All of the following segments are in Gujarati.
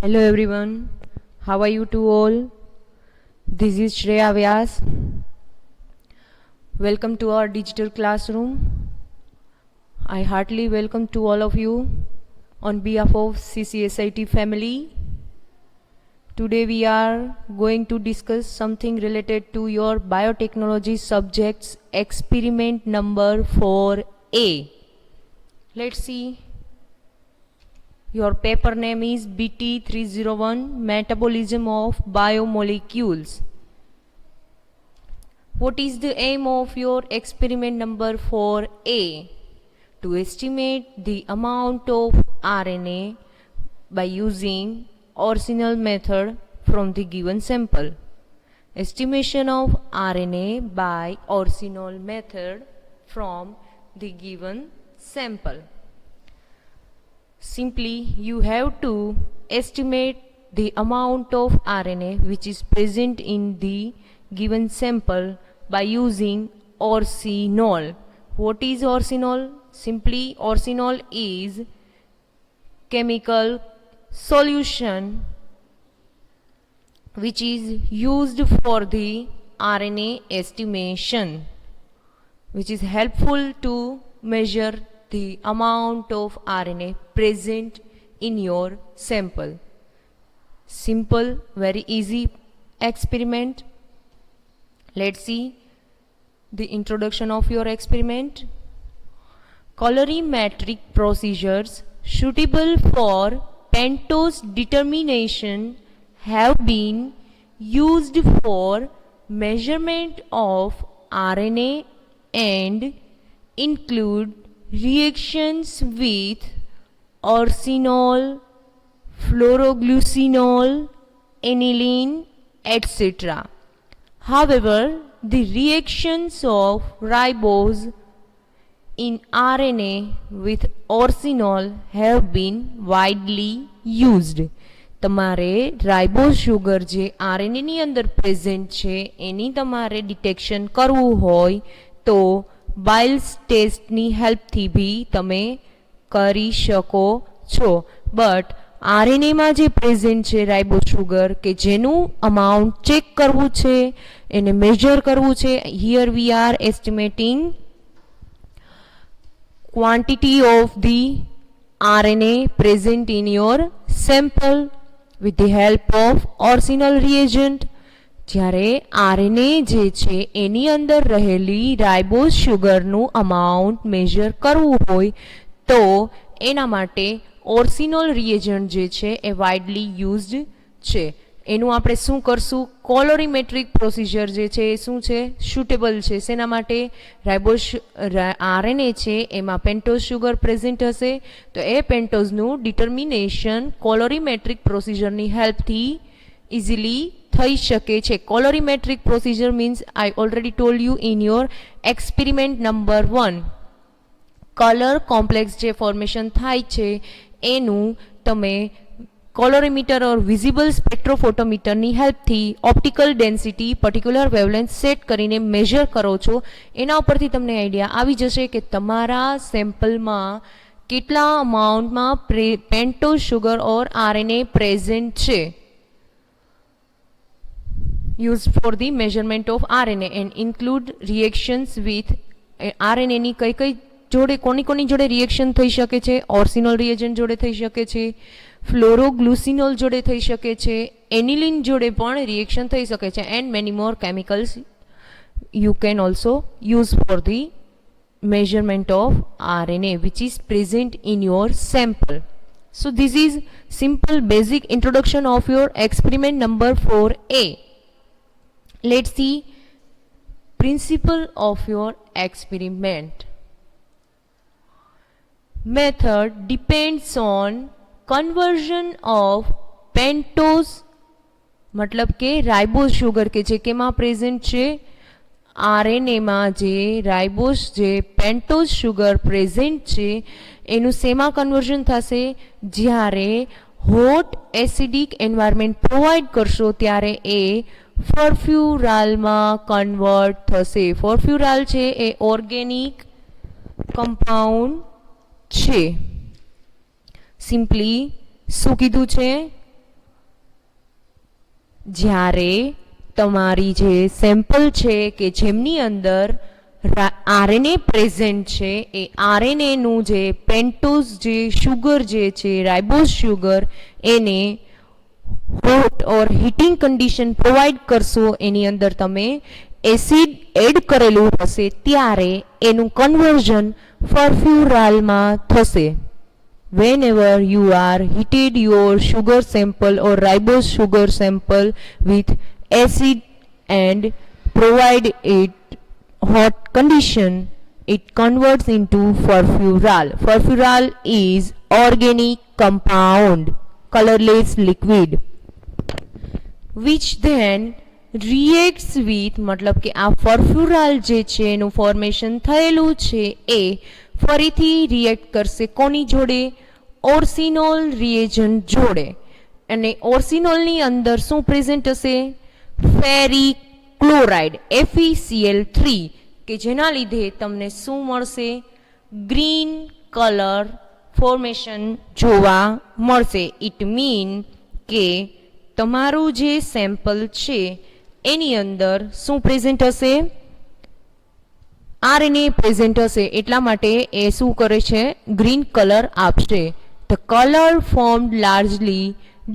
Hello everyone, how are you two all? This is Shreya Vyas. Welcome to our digital classroom. I heartily welcome to all of you on behalf of CCSIT family. Today we are going to discuss something related to your biotechnology subjects experiment number 4A. Let's see. Your paper name is BT301 Metabolism of Biomolecules. What is the aim of your experiment number 4A? To estimate the amount of RNA by using Orsinol method from the given sample. Estimation of RNA by Orsinol method from the given sample. Simply, you have to estimate the amount of RNA which is present in the given sample by using Orsinol. What is Orsinol? Simply, Orsinol is chemical solution which is used for the RNA estimation, which is helpful to measure the amount of RNA present in your sample. Simple, very easy experiment. Let's see the introduction of your experiment. Colorimetric procedures suitable for pentose determination have been used for measurement of RNA and include reactions with orsinol, fluoroglucinol, aniline, etc. However, the reactions of ribose in RNA with orsinol have been widely used. તમારે રાઇબોઝ શુગર જે આરએનએની અંદર પ્રેઝન્ટ છે એની તમારે ડિટેક્શન કરવું હોય તો બાઇલ્સ ટેસ્ટની હેલ્પથી બી તમે કરી શકો છો. બટ આરએનએમાં જે પ્રેઝન્ટ છે રાઇબોઝ શુગર કે જેનું અમાઉન્ટ ચેક કરવું છે એને મેજર કરવું છે. Here we are estimating quantity of the RNA present in your sample with the help of Orsinol reagent. જ્યારે આરએનએ જે છે એની અંદર રહેલી રાઇબોઝ શુગરનું અમાઉન્ટ મેજર કરવું હોય તો એના માટે ઓર્સિનોલ રિએજન્ટ જે છે એ વાઇડલી યુઝડ છે. એનું આપણે શું કરશું? કોલોરીમેટ્રિક પ્રોસિજર જે છે એ શું છે? સુટેબલ છે. શેના માટે? રાઇબોઝ આરએનએ છે એમાં પેન્ટોઝ શુગર પ્રેઝન્ટ હશે તો એ પેન્ટોઝનું ડિટર્મિનેશન કોલોરીમેટ્રિક પ્રોસિજરની હેલ્પથી ઇઝીલી થઈ શકે છે. Colorimetric procedure means I already told you in your experiment number 1. Colour complex જે ફોર્મેશન થાય છે એનું તમે કોલોરીમીટર ઓર વિઝિબલ સ્પેક્ટ્રોફોટોમીટરની હેલ્પથી optical density particular wavelength set કરીને મેજર કરો છો. એના ઉપરથી તમને આઈડિયા આવી જશે કે તમારા સેમ્પલમાં કેટલા અમાઉન્ટમાં પેન્ટોઝ શુગર ઓર આરએનએ પ્રેઝન્ટ છે. used for the measurement of RNA and include reactions with RNA ની કઈ જોડે કોની જોડે રિએક્શન થઈ શકે છે? ઓર્સિનોલ રિએજન્ટ જોડે થઈ શકે છે, ફ્લોરોગ્લુસિનોલ જોડે થઈ શકે છે, એનિલિન જોડે પણ રિએક્શન થઈ શકે છે and many more chemicals you can also use for the measurement of RNA which is present in your sample. So this is simple basic introduction of your experiment number 4A. Let's see principle of your experiment. Method depends on conversion of pentose मतलब के राइबोज शुगर के जे केमा प्रेजेंट छे आरएनए માં જે રાઇબોઝ જે પેન્ટોઝ શુગર પ્રેઝન્ટ છે એનું શેમાં કન્વર્ઝન થશે? જ્યારે હોટ એસિડિક એન્વાયરમેન્ટ પ્રોવાઈડ કરશો ત્યારે એ ફોર્ફ્યુરાલમાં કન્વર્ટ થશે. ફોર્ફ્યુરાલ છે એ ઓર્ગેનિક કમ્પાઉન્ડ છે. સિમ્પલી શું કીધું છે? જ્યારે તમારી જે સેમ્પલ છે કે જેમની અંદર આરએનએ પ્રેઝન્ટ છે એ આરએનએનું જે પેન્ટોઝ જે શુગર જે છે રાઇબોઝ શુગર એને હોટ ઓર હીટિંગ કન્ડિશન પ્રોવાઈડ કરશો, એની અંદર તમે એસિડ એડ કરેલું હશે ત્યારે એનું કન્વર્ઝન ફર્ફ્યુરાલમાં થશે. Whenever you are heated your sugar sample or ribose sugar sample with acid and provide it hot condition, it converts into furfural. Furfural is organic compound, colorless liquid, which then reacts with मतलब કે આ ફર્ફ્યુરાલ જે છે એનું ફોર્મેશન થયેલું છે એ ફરીથી રિએક્ટ કરશે કોની જોડે? ઓર્સિનોલ રિએજન્ટ જોડે. અને ઓર્સિનોલની અંદર શું પ્રેઝન્ટ હશે? ફેરિક ક્લોરાઇડ FeCl3 કે જેના લીધે તમને શું મળશે? ગ્રીન કલર ફોર્મેશન જોવા મળશે. ઇટ મીન કે તમારું જે સેમ્પલ છે એની અંદર શું પ્રેઝન્ટ હશે? આરએનએ પ્રેઝન્ટ હશે, એટલા માટે એ શું કરે છે? ગ્રીન કલર આપશે. The color formed largely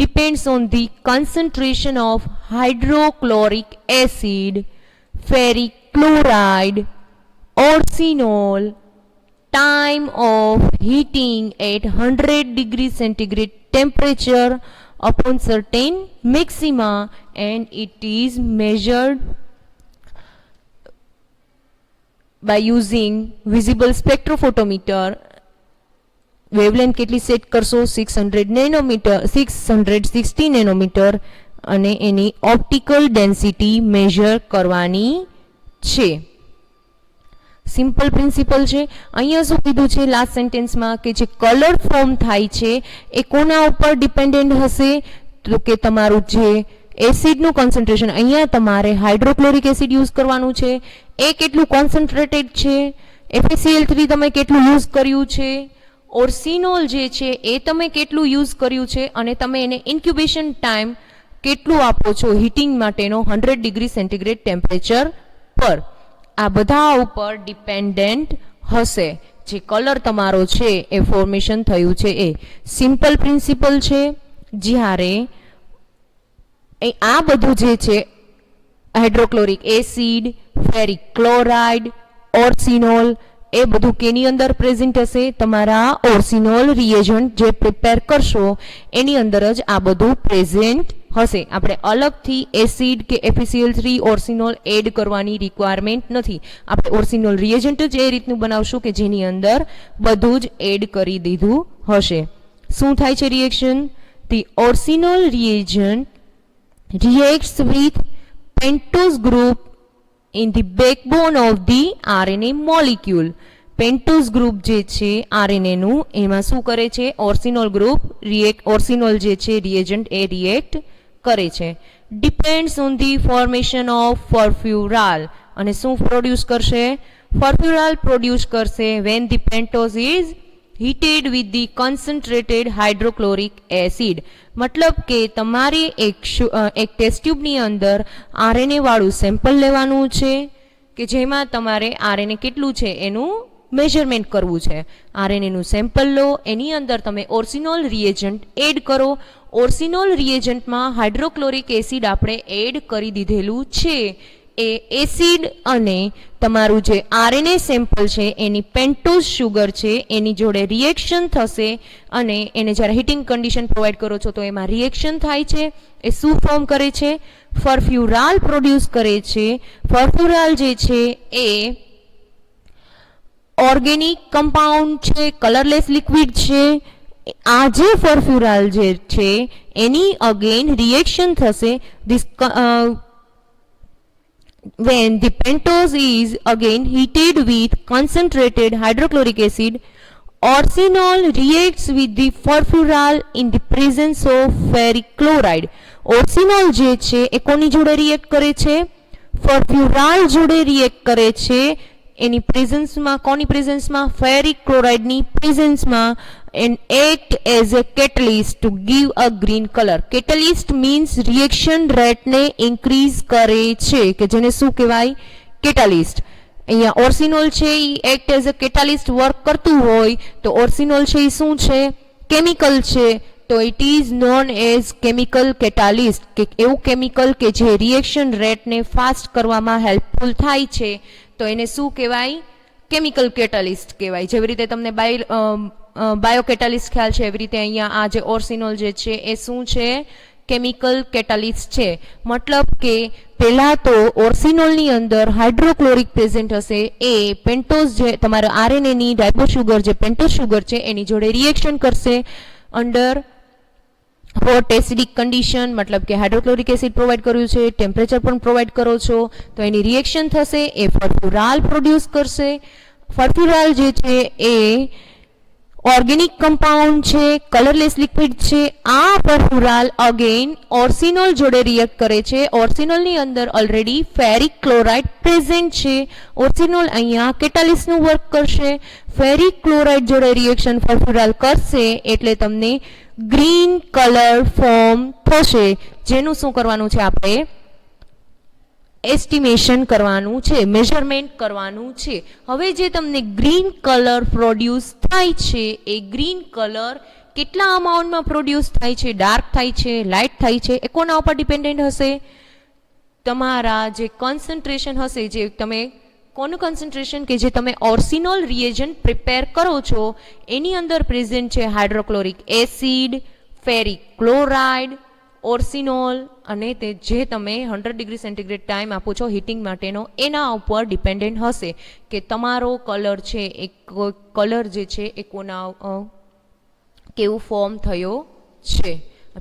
depends on the concentration of hydrochloric acid, ferric chloride, orsinol, time of heating at 100 degrees centigrade temperature upon certain maxima, and it is measured by using visible spectrophotometer. Wavelength કેટલી સેટ કરશો? 600 નેનોમીટર, 660 નેનોમીટર, અને એની ઓપ્ટિકલ ડેન્સિટી મેજર કરવાની છે. સિમ્પલ પ્રિન્સિપલ છે. અહીંયા શું કીધું છે લાસ્ટ સેન્ટેન્સમાં? કે જે કલર ફોર્મ થાય છે એ કોના ઉપર ડિપેન્ડન્ટ હશે? તો કે તમારું જે એસિડનું કોન્સન્ટ્રેશન, અહીંયા તમારે હાઇડ્રોક્લોરિક એસિડ યુઝ કરવાનું છે, એ કેટલું કોન્સન્ટ્રેટેડ છે, FeCl3 તમે કેટલું યુઝ કર્યું છે, ઓર્સિનોલ જે છે એ તમે કેટલું યુઝ કર્યું છે, અને તમે એને ઇન્ક્યુબેશન ટાઈમ કેટલું આપો છો હીટિંગ માટેનો 100 ડિગ્રી સેન્ટીગ્રેડ ટેમ્પરેચર પર. આ બધા ઉપર ડિપેન્ડન્ટ હશે જે કલર તમારો છે એ ફોર્મેશન થયું છે એ. સિમ્પલ પ્રિન્સિપલ છે. જ્યારે આ બધું જે છે હાઇડ્રોક્લોરિક એસિડ, ફેરિક ક્લોરાઇડ, ઓર્સિનોલ, એ બધું કેની અંદર પ્રેઝન્ટ હશે? તમારા ઓર્સિનોલ રિએજન્ટ જે પ્રિપેર કરશો એની અંદર જ આ બધું પ્રેઝન્ટ હશે. આપણે અલગથી એસિડ કે FeCl3 ઓર્સિનોલ એડ કરવાની રિક્વાયરમેન્ટ નથી. આપણે ઓર્સિનોલ રિએજન્ટ જ એ રીતનું બનાવશું કે જેની અંદર બધું જ એડ કરી દીધું હશે. શું થાય છે reaction? The orcinol reagent reacts with pentose group in the backbone of the RNA molecule. Pentose group જે છે આરએનએ નું, એમાં શું કરે છે? ઓર્સિનોલ ગ્રુપ ઓર્સિનોલ જે છે રિએજન્ટ એ રિએક્ટ કરે છે. Depends on the formation of furfural. અને શું પ્રોડ્યુસ કરશે? ફર્ફ્યુરાલ પ્રોડ્યુસ કરશે when the pentose is heated with the concentrated hydrochloric acid. મતલબ કે તમારે એક ટેસ્ટ ટ્યુબની અંદર આરએનએ વાળું સેમ્પલ લેવાનું છે કે જેમાં તમારે આરએનએ કેટલું છે એનું મેઝરમેન્ટ કરવું છે. આરએનએનું સેમ્પલ લો, એની અંદર તમે ઓર્સિનોલ રિએજન્ટ એડ કરો. ઓર્સિનોલ રિએજન્ટમાં હાઇડ્રોક્લોરિક એસિડ આપણે એડ કરી દીધેલું છે. એ એસિડ અને તમારું જે આરએનએ સેમ્પલ છે એની પેન્ટોઝ શુગર છે એની જોડે રિએક્શન થશે, અને એને જ્યારે હીટિંગ કન્ડિશન પ્રોવાઈડ કરો છો તો એમાં રિએક્શન થાય છે. એ શું ફોર્મ કરે છે? ફર્ફ્યુરાલ પ્રોડ્યુસ કરે છે. ફર્ફ્યુરાલ જે છે એ ઓર્ગેનિક કમ્પાઉન્ડ છે, કલરલેસ લિક્વિડ છે. આ જે ફર્ફ્યુરાલ જે છે એની અગેન રિએક્શન થશે. When the pentose is again heated with concentrated hydrochloric acid, orsinol reacts with the furfural in the presence of ferric chloride. ઓર્સિનોલ જે છે એ કોની જોડે રિએક્ટ કરે છે? ફર્ફ્યુરાલ જોડે રિએક્ટ કરે છે. એની પ્રેઝન્સમાં, કોની પ્રેઝન્સમાં? ફેરિક ક્લોરાઇડની પ્રેઝન્સમાં and act as a catalyst to give a green color. Catalyst means reaction rate ને increase કરે છે, કે જેને શું કહેવાય? Catalyst. અહીંયા ઓર્સિનોલ છે એ act as a catalyst work કરતું હોય તો ઓર્સિનોલ છે એ શું છે? કેમિકલ છે. તો it is known as chemical catalyst, કે એવું કેમિકલ કે જે રિએક્શન રેટને ફાસ્ટ કરવામાં હેલ્પફુલ થાય છે તો એને શું કહેવાય? કેમિકલ કેટાલિસ્ટ કહેવાય. જેવી રીતે તમને બાયો કેટાલિસ્ટ ખ્યાલ છે એવી રીતે અહીંયા આ જે ઓર્સિનોલ જે છે એ શું છે? કેમિકલ કેટાલિસ્ટ છે. મતલબ કે પહેલા તો ઓર્સિનોલની અંદર હાઇડ્રોક્લોરિક પ્રેઝન્ટ હશે, એ પેન્ટોઝ જે તમારા આરએનએ ની રાઇબોસ શુગર જે પેન્ટોઝ શુગર છે એની જોડે રિએક્શન કરશે અંડર હોટ એસિડિક કન્ડિશન, મતલબ કે હાઇડ્રોક્લોરિક એસિડ પ્રોવાઈડ કર્યું છે, ટેમ્પરેચર પણ પ્રોવાઈડ કરો છો તો એની રિએક્શન થશે, એ ફર્ફ્યુરાલ પ્રોડ્યુસ કરશે. ફર્ફ્યુરાલ જે છે એ ઓર્ગેનિક કમ્પાઉન્ડ છે, કલરલેસ લિક્વિડ છે. આ ફર્ફ્યુરાલ અગેન ઓર્સિનોલ જોડે રિએક્ટ કરે છે. ઓર્સિનોલની અંદર ઓલરેડી ફેરિક ક્લોરાઇડ પ્રેઝન્ટ છે. ઓર્સિનોલ અહીંયા કેટાલિસ્ટનું વર્ક કરશે. ફેરિક ક્લોરાઇડ જોડે રિએક્શન ફર્ફ્યુરાલ કરશે એટલે તમને ગ્રીન કલર ફોર્મ થશે, જેનું શું કરવાનું છે? આપણે એસ્ટિમેશન કરવાનું છે, મેઝરમેન્ટ કરવાનું છે. હવે જે તમને ગ્રીન કલર પ્રોડ્યુસ થાય છે એ ગ્રીન કલર કેટલા અમાઉન્ટમાં પ્રોડ્યુસ થાય છે? ડાર્ક થાય છે, લાઇટ થાય છે, એ કોના ઉપર ડિપેન્ડન્ટ હશે? તમારા જે કોન્સન્ટ્રેશન હશે, જે તમે કોનું કોન્સન્ટ્રેશન કે જે તમે ઓર્સિનોલ રિએજન્ટ પ્રિપેર કરો છો એની અંદર પ્રેઝન્ટ છે હાઇડ્રોક્લોરિક એસિડ, ફેરિક ક્લોરાઇડ, ઓર્સિનોલ, અને તે જે તમે 100 ડિગ્રી સેન્ટીગ્રેડ ટાઈમ આપો છો હીટિંગ માટેનો એના ઉપર ડિપેન્ડન્ટ હશે કે તમારો કલર છે એ કલર જે છે એ કોના કેવું ફોર્મ થયો છે.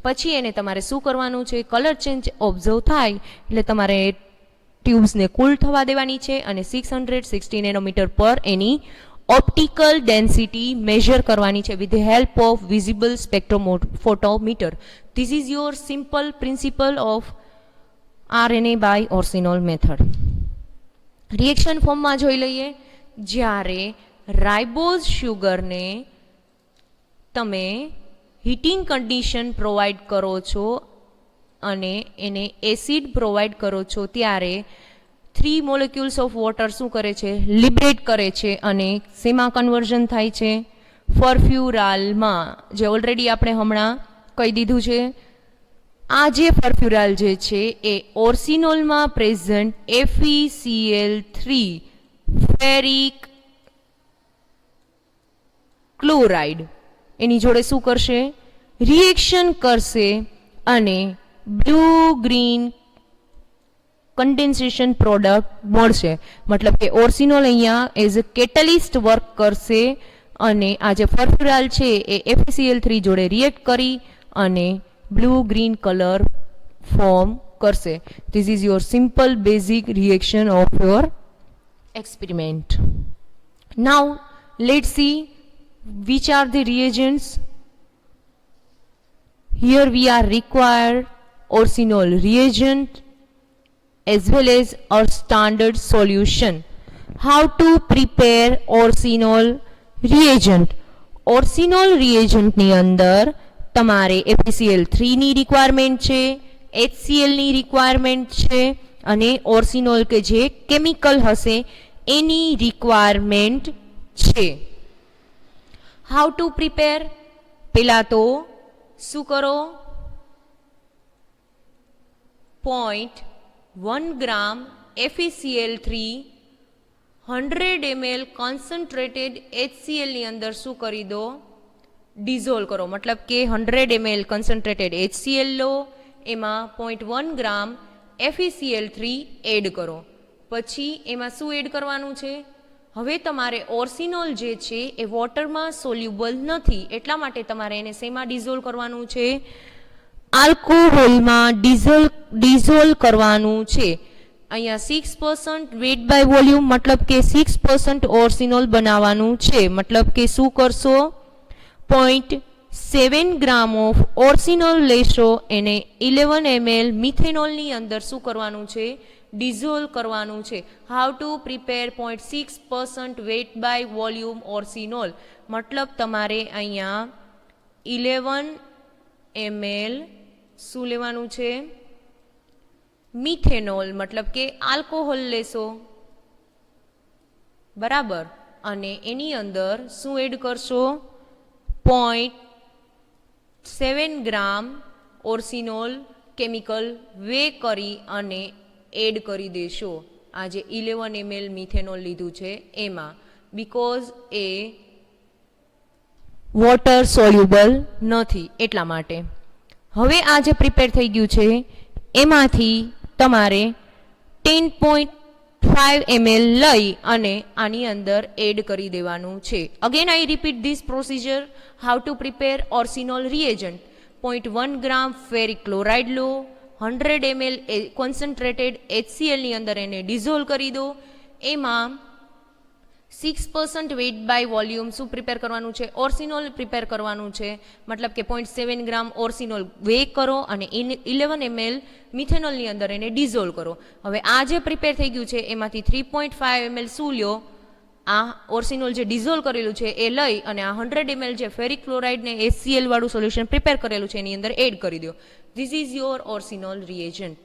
પછી એને તમારે શું કરવાનું છે? કલર ચેન્જ ઓબ્ઝર્વ થાય એટલે તમારે ટ્યુબ્સને કુલ થવા દેવાની છે અને 660 નેનોમીટર પર એની ઓપ્ટિકલ ડેન્સિટી મેઝર કરવાની છે with the help of visible spectrophotometer. This is your simple principle of RNA by orcinol method. Reaction ફોર્મમાં જોઈ લઈએ. જ્યારે રાઇબોઝ શુગરને તમે હીટિંગ કન્ડિશન પ્રોવાઈડ કરો છો અને એને એસિડ પ્રોવાઈડ કરો છો ત્યારે 3 મોલેક્યુલ્સ ઓફ વોટર શું કરે છે? લિબરેટ કરે છે અને શેમાં કન્વર્ઝન થાય છે? ફર્ફ્યુરાલમાં, જે ઓલરેડી આપણે હમણાં કહી દીધું છે. આ જે ફર્ફ્યુરાલ જે છે એ ઓર્સિનોલમાં પ્રેઝન્ટ FeCl3 ફેરિક ક્લોરાઇડ એની જોડે શું કરશે? રિએક્શન કરશે અને બ્લુ ગ્રીન કન્ડેન્સેશન પ્રોડક્ટ મળશે. મતલબ કે ઓર્સિનોલ અહીંયા એઝ અ કેટાલિસ્ટ વર્ક કરશે અને આ જે ફર્ફ્યુરાલ છે એ FeCl3 જોડે રિએક્ટ કરી અને બ્લુ ગ્રીન કલર ફોર્મ કરશે. This is your simple basic reaction of your experiment. Now let's see which are the reagents. Here we are required Orsinol reagent as well as our standard solution. How to prepare Orsinol reagent? Orsinol reagent ની અંદર તમારે FeCl3 ની રિક્વાયરમેન્ટ છે, HCl ની રિક્વાયરમેન્ટ છે અને ઓર્સિનોલ કે જે કેમિકલ હશે એની રિક્વાયરમેન્ટ છે. How to prepare? પહેલા તો શું કરો? 0.1 ગ્રામ FeCl3 100 ml કોન્સન્ટ્રેટેડ HCl ની અંદર શું કરી દો? ડિઝોલ્વ કરો. મતલબ કે 100 ml કોન્સન્ટ્રેટેડ HCl લો, એમાં 0.1 ગ્રામ FeCl3 એડ કરો. પછી એમાં શું એડ કરવાનું છે? હવે તમારે ઓર્સિનોલ જે છે એ વોટરમાં સોલ્યુબલ નથી, એટલા માટે તમારે એને શેમાં ડિઝોલ્વ કરવાનું છે? આલ્કોહોલમાં ડિઝોલ્વ કરવાનું છે. અહીંયા 6% વેટ બાય વોલ્યુમ, મતલબ કે 6% ઓર્સિનોલ બનાવવાનું છે. મતલબ કે શું કરશો? 0.7 ગ્રામ ઓફ ઓર્સિનોલ લેશો, એને 11 ml મિથેનોલની અંદર શું કરવાનું છે? ડિઝોલ્વ કરવાનું છે. How to prepare 0.6% weight by volume orcinol, મતલબ તમારે અહીંયા 11 ml શું લેવાનું છે, મિથેનોલ, મતલબ કે આલ્કોહોલ લેશો, બરાબર, અને એની અંદર શું એડ કરશો, 0.7 ગ્રામ ઓર્સિનોલ કેમિકલ વે કરી અને એડ કરી દેશો આ જે 11 ml મિથેનોલ લીધું છે એમાં, બીકોઝ એ વોટર સોલ્યુબલ નથી એટલા માટે. હવે આ જે પ્રિપેર થઈ ગયું છે એમાંથી તમારે 10.5 ml લઈ અને આની અંદર એડ કરી દેવાનું છે. Again I repeat this procedure. How to prepare orcinol reagent. 0.1 gram ferric chloride લો, 100 ml કોન્સન્ટ્રેટેડ HCl ની અંદર એને ડિઝોલ્વ કરી દો. એમાં 6% વેટ બાય વોલ્યુમ શું પ્રિપેર કરવાનું છે, ઓર્સિનોલ પ્રિપેર કરવાનું છે, મતલબ કે 0.7 ગ્રામ ઓર્સિનોલ વે કરો અને 11 ml મિથેનોલની અંદર એને ડિઝોલ્વ કરો. હવે આ જે પ્રિપેર થઈ ગયું છે એમાંથી 3.5 ml શું લ્યો, આ ઓર્સિનોલ જે ડિઝોલ્વ કરેલું છે એ લઈ અને આ 100 ml જે ફેરિક ક્લોરાઇડ ને HCl વાળું સોલ્યુશન પ્રિપેર કરેલું છે એની અંદર એડ કરી દો. This is your orcinol reagent.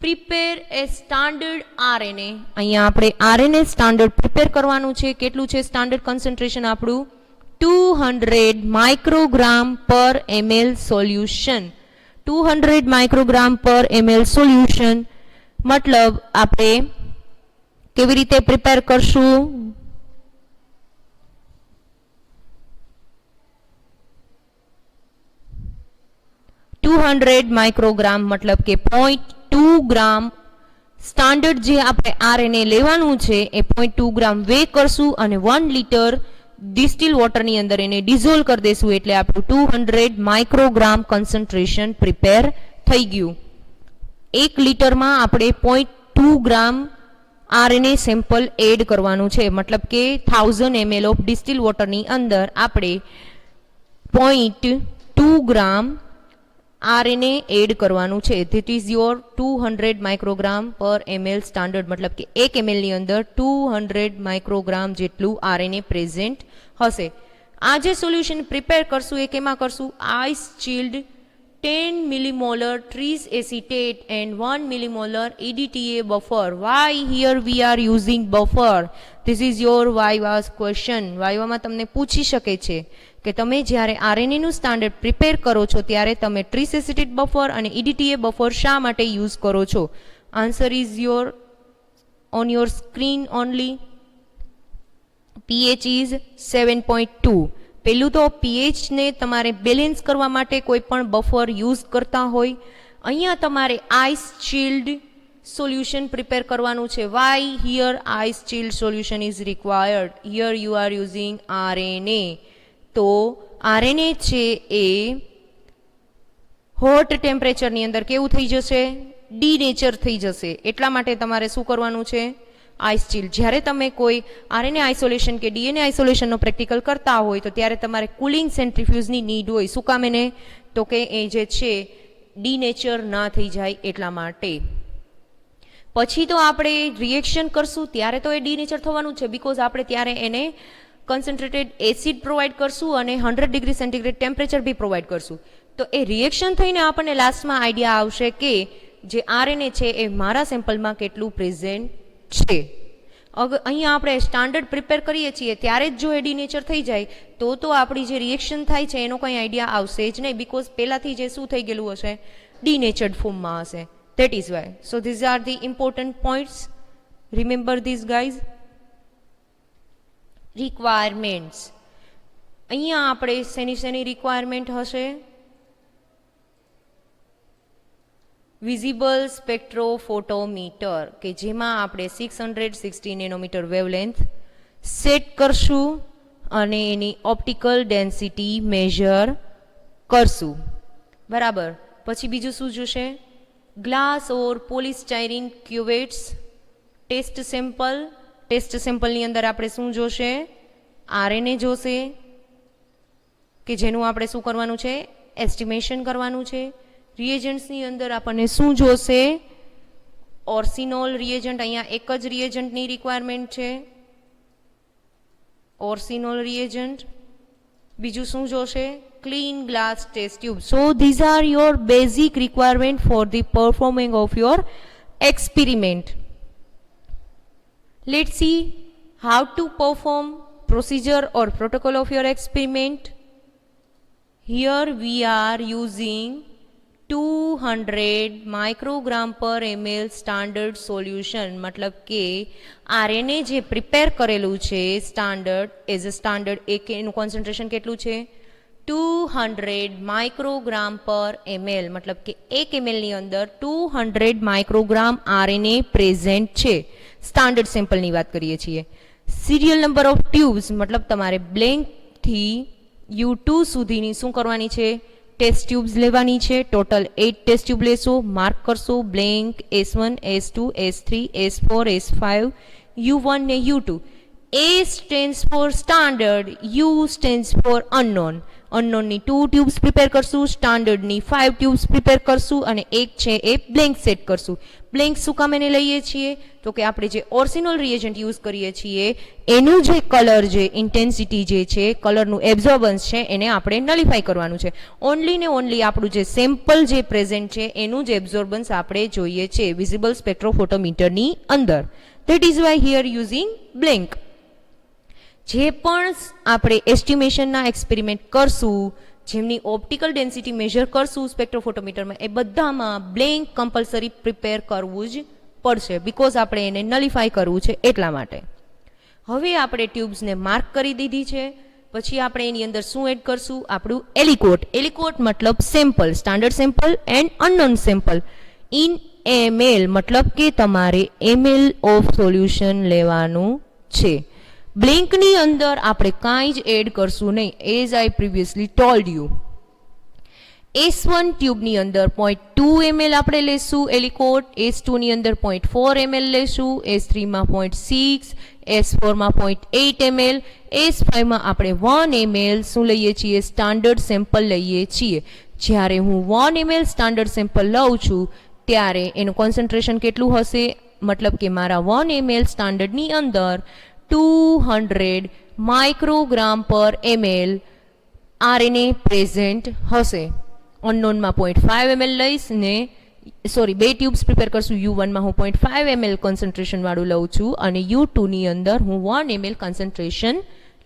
Prepare a standard RNA. અહીંયા આપણે RNA સ્ટાન્ડર્ડ પ્રિપેર કરવાનું છે. કેટલું છે સ્ટાન્ડર્ડ કન્સન્ટ્રેશન આપણું, 200 માઇક્રોગ્રામ પર ml સોલ્યુશન. 200 માઇક્રોગ્રામ પર ml સોલ્યુશન મતલબ આપણે કેવી રીતે પ્રિપેર કરશું, માઇક્રોગ્રામ મતલબ કે 0.2 ગ્રામ સ્ટાન્ડર્ડ જે આપણે RNA લેવાનું છે એ 0.2 ગ્રામ વે કરશું અને 1 લિટર ડિસ્ટિલ વોટરની અંદર એને ડિઝોલ્વ કરી દેશું એટલે આપણું 200 માઇક્રોગ્રામ કન્સન્ટ્રેશન પ્રિપેર થઈ ગયું. 1 લિટરમાં આપણે 0.2 ગ્રામ RNA સેમ્પલ એડ કરવાનું છે, મતલબ કે 1000 ml ઓફ ડિસ્ટિલ વોટરની અંદર આપણે 0.2 ગ્રામ RNA એડ કરવાનું છે. ધીટ ઇઝ યોર 200 માઇક્રોગ્રામ પર ml સ્ટાન્ડર્ડ, મતલબ કે 1 ml ની અંદર 200 માઇક્રોગ્રામ જેટલું RNA પ્રેઝન્ટ હશે. આ જે સોલ્યુશન પ્રિપેર કરશું એ કેમાં કરશું, ice chilled 10 millimolar tris acetate and 1 millimolar EDTA buffer. Why here we are using buffer? This is your Viva's question. વાઇવામાં તમને પૂછી શકે છે કે તમે જ્યારે RNA નું સ્ટાન્ડર્ડ પ્રિપેર કરો છો ત્યારે તમે ટ્રીસ એસિટેટ બફર અને EDTA બફર શા માટે યુઝ કરો છો? Answer is your own your screen only. pH is 7.2. પહેલું તો pH ને તમારે બેલેન્સ કરવા માટે કોઈ પણ બફર યુઝ કરતા હોય, અહીંયા તમારે આઈસ ચિલ્ડ સોલ્યુશન પ્રિપેર કરવાનું છે. Why here ice chilled solution is required? Here you are using RNA. તો RNA છે એ હોટ ટેમ્પરેચરની અંદર કેવું થઈ જશે, ડીનેચર થઈ જશે. એટલા માટે તમારે શું કરવાનું છે, આઈસ ચિલ્ડ. જ્યારે તમે કોઈ RNA આઇસોલેશન કે DNA આઇસોલેશનનો પ્રેક્ટિકલ કરતા હોય તો ત્યારે તમારે કુલિંગ સેન્ટ્રીફ્યુઝની નીડ હોય. શું કામ એને, તો કે એ જે છે ડીનેચર ના થઈ જાય એટલા માટે. પછી તો આપણે રિએક્શન કરશું ત્યારે તો એ ડીનેચર થવાનું છે, બીકોઝ આપણે ત્યારે એને કન્સન્ટ્રેટેડ એસિડ પ્રોવાઈડ કરશું અને 100 ડિગ્રી સેન્ટીગ્રેડ ટેમ્પરેચર બી પ્રોવાઈડ કરશું. તો એ રિએક્શન થઈને આપણને લાસ્ટમાં આઈડિયા આવશે કે જે RNA છે એ મારા સેમ્પલમાં કેટલું પ્રેઝન્ટ છે. અહીંયા આપણે સ્ટાન્ડર્ડ પ્રિપેર કરીએ છીએ ત્યારે જ જો એ ડીનેચર થઈ જાય તો આપણી જે રિએક્શન થાય છે એનો કંઈ આઈડિયા આવશે જ નહીં, બીકોઝ પહેલાંથી જે શું થઈ ગયેલું હશે, ડીનેચર્ડ ફોર્મમાં હશે. That is Y. So these are the important points. Remember this guys. Requirements. અહીંયા આપણે શેની રિક્વાયરમેન્ટ હશે, વિઝિબલ સ્પેક્ટ્રોફોટોમીટર કે જેમાં આપણે 660 નેનોમીટર વેવલેન્થ સેટ કરશું અને એની ઓપ્ટિકલ ડેન્સિટી મેજર કરશું. બરાબર. પછી બીજું શું જોશે, ગ્લાસ ઓર પોલિસ્ટાયરીન ક્યુવેટ્સ ટેસ્ટ સેમ્પલ. ટેસ્ટ સેમ્પલની અંદર આપણે શું જોશે, RNA જોશે કે જેનું આપણે શું કરવાનું છે, એસ્ટિમેશન કરવાનું છે. રિએજન્ટ્સની અંદર આપણને શું જોશે, ઓર્સિનોલ રિએજન્ટ, અહીંયા એક જ રિએજન્ટની રિક્વાયરમેન્ટ છે, ઓર્સિનોલ રિએજન્ટ. બીજું શું જોશે? Clean glass test tube. So these are your basic requirement for the performing of your experiment. Let's see how to perform procedure or protocol of your experiment. Here we are using 200 microgram per ml standard solution. मतलब કે RNA જે પ્રિપેર કરેલું છે સ્ટાન્ડર્ડ એઝ અ સ્ટાન્ડર્ડ એનું કોન્સન્ટ્રેશન કેટલું છે? 200 માઇક્રોગ્રામ પર ml. मतलब કે 1 ml ની અંદર 200 માઇક્રોગ્રામ RNA પ્રેઝન્ટ છે. સ્ટાન્ડર્ડ સેમ્પલની વાત કરીએ છીએ. સિરિયલ નંબર ઓફ ટ્યુબ્સ, મતલબ તમારે બ્લેન્કથી U2 સુધીની શું કરવાની છે? ટેસ્ટ ટ્યુબ્સ લેવાની છે. ટોટલ 8 ટેસ્ટ ટ્યુબ લેશો, માર્ક કરશો blank S1, S2, S3, S4, S5, U1 ને U2. A stands for standard, U stands for unknown. અનનોનની 2 tubes prepare કરશું, સ્ટાન્ડર્ડની 5 ટ્યુબ્સ પ્રિપેર કરશું અને એક છે એ બ્લેન્ક સેટ કરશું. બ્લેન્ક શું કામ એને લઈએ છીએ? તો કે આપણે જે ઓર્સિનોલ રિએજન્ટ યુઝ કરીએ છીએ એનું જે કલર, જે ઇન્ટેન્સિટી જે છે, કલરનું એબ્ઝોર્બન્સ છે, એને આપણે નલિફાઈ કરવાનું છે. ઓનલી ને ઓનલી આપણું જે સેમ્પલ જે પ્રેઝન્ટ છે એનું જ એબ્ઝોર્બન્સ આપણે જોઈએ છે વિઝિબલ સ્પેક્ટ્રોફોટોમીટરની અંદર. That is Y here using blank. જે પણ આપણે એસ્ટિમેશનના એક્સપેરિમેન્ટ કરશું, જેમની ઓપ્ટિકલ ડેન્સિટી મેજર કરશું સ્પેક્ટ્રોફોટોમીટરમાં, એ બધામાં બ્લેન્ક કમ્પલસરી પ્રિપેર કરવું જ પડશે, બિકોઝ આપણે એને નલિફાઈ કરવું છે એટલા માટે. હવે આપણે ટ્યુબ્સને માર્ક કરી દીધી છે. પછી આપણે એની અંદર શું એડ કરશું? આપણું એલિકોટ. એલિકોટ મતલબ sample, standard sample and unknown sample in ml. મતલબ કે તમારે ml ઓફ સોલ્યુશન લેવાનું છે. બ્લેન્કની અંદર આપણે કાંઈ જ એડ કરશું નહીં, as I previously told you. S1 ટ્યુબની અંદર 0.2 ml આપણે લેશું એલિકોટ, S2 ની અંદર 0.4 ml લેશું, S3માં 0.6, S4માં 0.8 ml, S5માં આપણે 1 ml શું લઈએ છીએ? સ્ટાન્ડર્ડ સેમ્પલ લઈએ છીએ. જ્યારે હું 1 ml સ્ટાન્ડર્ડ સેમ્પલ લઉં છું ત્યારે એનું કોન્સન્ટ્રેશન કેટલું હશે? મતલબ કે મારા 1 ml સ્ટાન્ડર્ડની અંદર 200 માઇક્રોગ્રામ પર ml RNA પ્રેઝન્ટ હશે. અનનોનમાં 0.5 ml લઈશ ને, સોરી, 2 ટ્યુબ્સ પ્રિપેર કરશું. U1માં હું 0.5 ml કોન્સન્ટ્રેશન વાળું લઉં છું અને U2 ની અંદર હું 1 ml કોન્સન્ટ્રેશન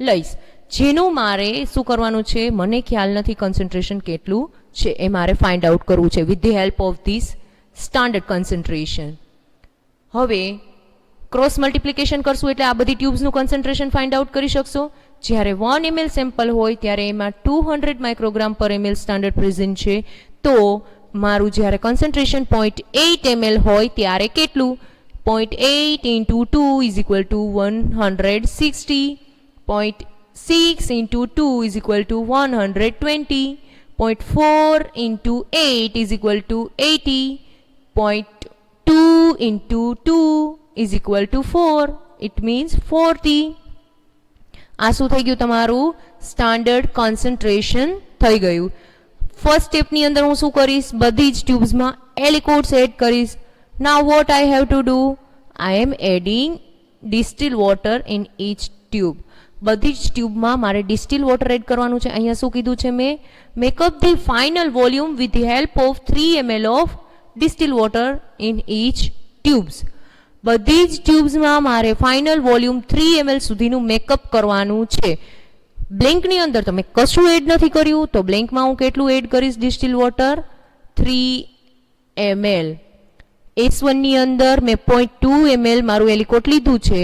લઈશ. જેનું મારે શું કરવાનું છે? મને ખ્યાલ નથી કોન્સન્ટ્રેશન કેટલું છે, એ મારે ફાઇન્ડ આઉટ કરવું છે with the help of this standard concentration. હવે ક્રોસ મલ્ટિપ્લિકેશન કરશું એટલે આ બધી ટ્યુબ્સનું કોન્સન્ટ્રેશન ફાઇન્ડ આઉટ કરી શકશો. જ્યારે 1 ml સેમ્પલ હોય ત્યારે એમાં 200 માઇક્રોગ્રામ પર ml સ્ટાન્ડર્ડ પ્રેઝન્ટ છે, તો મારું જ્યારે કોન્સન્ટ્રેશન 0.8 ml હોય ત્યારે કેટલું? 0.8 into 2 is equal to 160, 0.6 into 2 is equal to 120, 0.4 into 8 is equal to 80, 0.2 into 2 is equal to 4. It means 40. આ શું થઈ ગયું? તમારું સ્ટાન્ડર્ડ કોન્સન્ટ્રેશન થઈ ગયું. ફર્સ્ટ સ્ટેપની અંદર હું શું કરીશ? બધી જ ટ્યુબ્સમાં એલિકોટ્સ એડ કરીશ. Now what I have to do? I am adding distil water in each tube. બધી જ ટ્યુબમાં મારે ડિસ્ટિલ વોટર એડ કરવાનું છે. અહીંયા શું કીધું છે મેં? Make up the final volume with the help of 3 ml of distil water in each tubes. બધી જ ટ્યુબ્સમાં મારે ફાઇનલ વોલ્યુમ 3 ml સુધીનું મેકઅપ કરવાનું છે. બ્લેન્કની અંદર તો મેં કશું એડ નથી કર્યું, તો બ્લેન્કમાં હું કેટલું એડ કરીશ? Distil water 3 ml. S1 ની અંદર મેં 0.2 ml મારું એલિકોટ લીધું છે,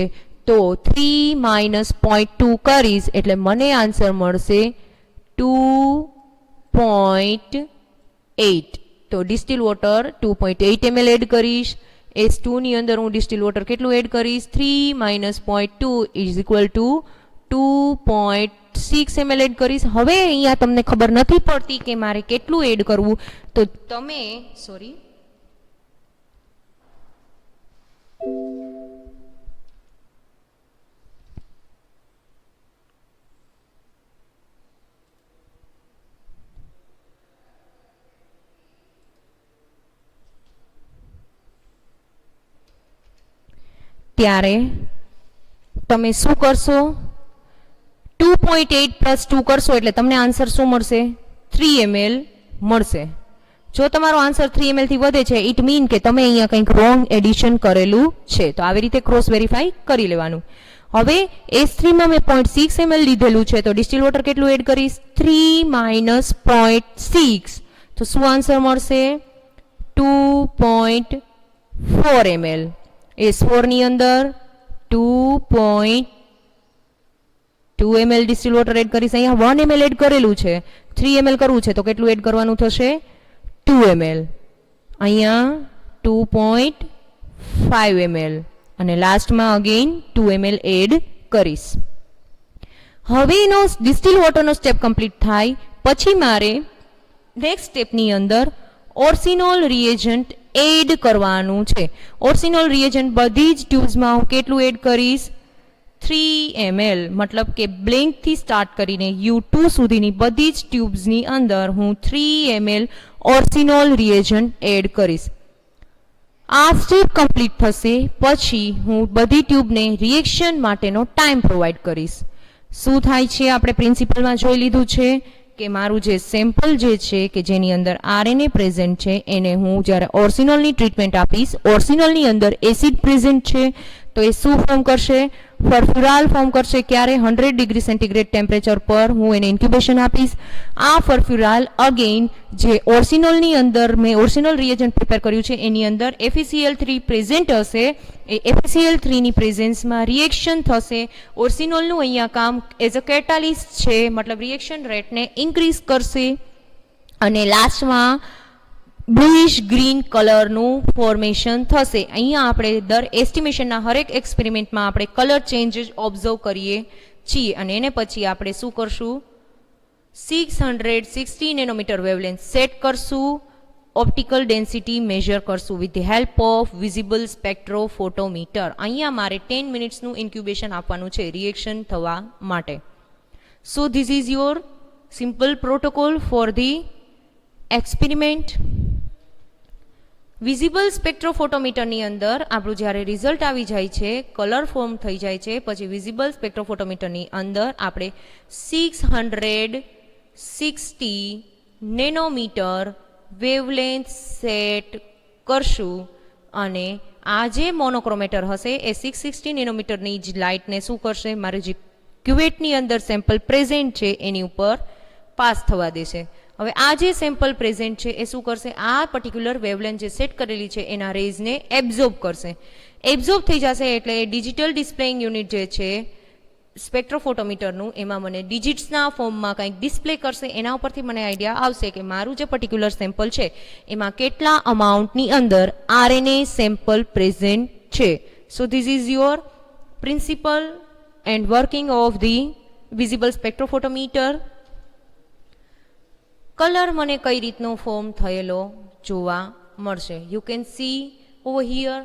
તો 3 minus 0.2 કરીશ એટલે મને આન્સર મળશે 2.8. તો ડિસ્ટિલ વોટર 2.8 ml એડ કરીશ. S2 ની અંદર હું ડિસ્ટિલ વોટર કેટલું એડ કરીશ? 3 minus 0.2 is equal to 2.6 ml add કરીશ. હવે અહીંયા તમને ખબર નથી પડતી કે મારે કેટલું એડ કરવું, તો તમે ત્યારે તમે શું કરશો? 2.8 + 2 કરશો એટલે તમને આન્સર શું મળશે? 3 ml મળશે. જો તમારો આન્સર 3 ml થી વધે છે, ઇટ મીન કે તમે અહીંયા કંઈક રોંગ એડિશન કરેલું છે. તો આવી રીતે ક્રોસ વેરીફાઈ કરી લેવાનું. હવે S3 માં મેં 0.6 ml લીધેલું છે, તો ડિસ્ટિલ વોટર કેટલું એડ કરીશ? 3 - 0.6. તો શું આન્સર મળશે? 2.4 ml. S4 ની અંદર 2.2 ml ડિસ્ટિલ વોટર એડ કરીશ. અહીંયા 1 ml એડ કરેલું છે, 3 ml કરવું છે, તો કેટલું એડ કરવાનું થશે? 2 ml. અહીંયા 2.5 ml અને લાસ્ટમાં અગેન 2 ml એડ કરીશ. હવે એનો ડિસ્ટિલ વોટરનો સ્ટેપ કમ્પ્લીટ થાય પછી મારે નેક્સ્ટ સ્ટેપની અંદર ઓર્સિનોલ રિએજન્ટ એડ કરવાનું છે. ઓર્સિનોલ રિએજન્ટ બધી જ ટ્યુબ્સમાં હું કેટલું એડ કરીશ? 3 ml. મતલબ કે બ્લેન્કથી સ્ટાર્ટ કરીને U2 સુધીની બધી જ ટ્યુબ્સની અંદર હું 3 ml ઓર્સિનોલ રિએજન્ટ એડ કરીશ. આ સ્ટેપ કમ્પ્લીટ થશે પછી હું બધી ટ્યુબને રિએક્શન માટેનો ટાઈમ પ્રોવાઈડ કરીશ. શું થાય છે આપણે પ્રિન્સિપલમાં જોઈ લીધું છે કે મારું જે સેમ્પલ જે છે કે જેની અંદર RNA પ્રેઝન્ટ છે એને હું જ્યારે ઓર્સિનોલની ટ્રીટમેન્ટ આપીશ, ઓર્સિનોલની અંદર એસિડ પ્રેઝન્ટ છે તો એ શું ફોર્મ કરશે? ફર્ફ્યુરાલ ફોર્મ કરશે. ક્યારે? 100 ડિગ્રી સેન્ટીગ્રેડ ટેમ્પરેચર પર હું એને ઇન્ક્યુબેશન આપીશ. આ ફર્ફ્યુરાલ અગેન જે ઓર્સિનોલની અંદર મેં ઓર્સિનોલ રિએજન્ટ પ્રિપેર કર્યું છે એની અંદર FeCl3 પ્રેઝન્ટ હશે. એ FeCl3 ની પ્રેઝન્સમાં રિએક્શન થશે. ઓર્સિનોલનું અહીંયા કામ એઝ અ કેટાલિસ્ટ છે, મતલબ રિએક્શન રેટને ઇન્ક્રીઝ કરશે અને લાસ્ટમાં બ્લુઇશ ગ્રીન કલરનું ફોર્મેશન થશે. અહીંયા આપણે દર એસ્ટિમેશનના હરેક એક્સપેરિમેન્ટમાં આપણે કલર ચેન્જીસ ઓબ્ઝર્વ કરીએ છીએ અને એને પછી આપણે શું કરશું? 660 નેનોમીટર વેવલેન્થ સેટ કરશું. ઓપ્ટિકલ ડેન્સિટી મેજર કરશું with the help of visible spectrophotometer. અહીંયા મારે 10 મિનિટ્સનું ઇન્ક્યુબેશન આપવાનું છે રિએક્શન થવા માટે. So this is your simple protocol for the experiment. Visible સ્પેક્ટ્રોફોટોમીટરની અંદર આપણું જ્યારે રિઝલ્ટ આવી જાય છે, કલર ફોર્મ થઈ જાય છે, પછી વિઝિબલ સ્પેક્ટ્રોફોટોમીટરની અંદર આપણે 660 નેનોમીટર વેવલેન્થ સેટ કરશું અને આ જે મોનોક્રોમેટર હશે એ 660 નેનોમીટરની જ લાઇટને શું કરશે? મારે જે ક્યુવેટની અંદર સેમ્પલ પ્રેઝન્ટ છે એની ઉપર પાસ થવા દેશે. હવે આ જે સેમ્પલ પ્રેઝન્ટ છે એ શું કરશે? આ પર્ટિક્યુલર વેવલેન્થ જે સેટ કરેલી છે એના રેઝને એબ્ઝોર્બ કરશે. એબ્ઝોર્બ થઈ જશે એટલે એ ડિજિટલ ડિસ્પ્લેઇંગ યુનિટ જે છે સ્પેક્ટ્રોફોટોમીટરનું એમાં મને ડિજિટ્સના ફોર્મમાં કંઈક ડિસ્પ્લે કરશે. એના ઉપરથી મને આઈડિયા આવશે કે મારું જે પર્ટિક્યુલર સેમ્પલ છે એમાં કેટલા અમાઉન્ટની અંદર RNA સેમ્પલ પ્રેઝન્ટ છે. So this is your principle and working of the visible spectrophotometer. Colour મને કઈ રીતનો ફોર્મ થયેલો જોવા મળશે? You can see over here.